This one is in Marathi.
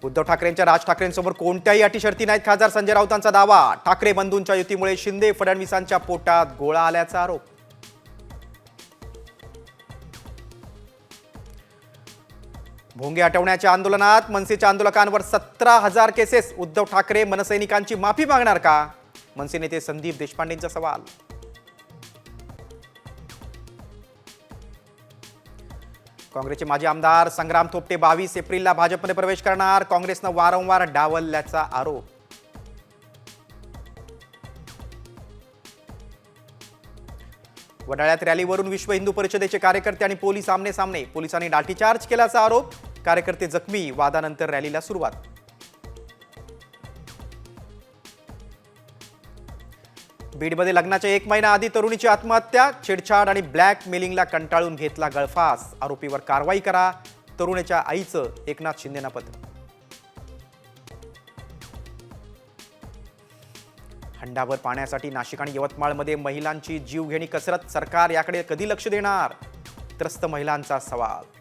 उद्धव ठाकरेंच्या राज ठाकरेंसमोर कोणत्याही अटी शर्ती नाहीत, खासदार संजय राऊतांचा दावा. ठाकरे बंधूंच्या युतीमुळे शिंदे फडणवीसांच्या पोटात गोळा आल्याचा आरोप. भोंगे हटवण्याच्या आंदोलनात मनसेच्या आंदोलकांवर 17,000 केसेस. उद्धव ठाकरे मनसैनिकांची माफी मागणार का? मनसे नेते संदीप देशपांडेंचा सवाल. काँग्रेसचे माजी आमदार संग्राम थोपटे 22 एप्रिलला भाजपमध्ये प्रवेश करणार. काँग्रेसनं वारंवार डावलल्याचा आरोप. वडाळ्यात रॅलीवरून विश्व हिंदू परिषदेचे कार्यकर्ते आणि पोलीस आमने सामने. पोलिसांनी लाठीचार्ज केल्याचा आरोप. कार्यकर्ते जखमी. वादानंतर रॅलीला सुरुवात. बीडमध्ये लग्नाच्या 1 महिना आधी तरुणीची आत्महत्या. छेडछाड आणि ब्लॅकमेलिंगला कंटाळून घेतला गळफास. आरोपीवर कारवाई करा. तरुणीच्या आईचं एकनाथ शिंदेंना पत्र. हंडाभर पाण्यासाठी नाशिक आणि यवतमाळमध्ये महिलांची जीवघेणी कसरत. सरकार याकडे कधी लक्ष देणार? त्रस्त महिलांचा सवाल.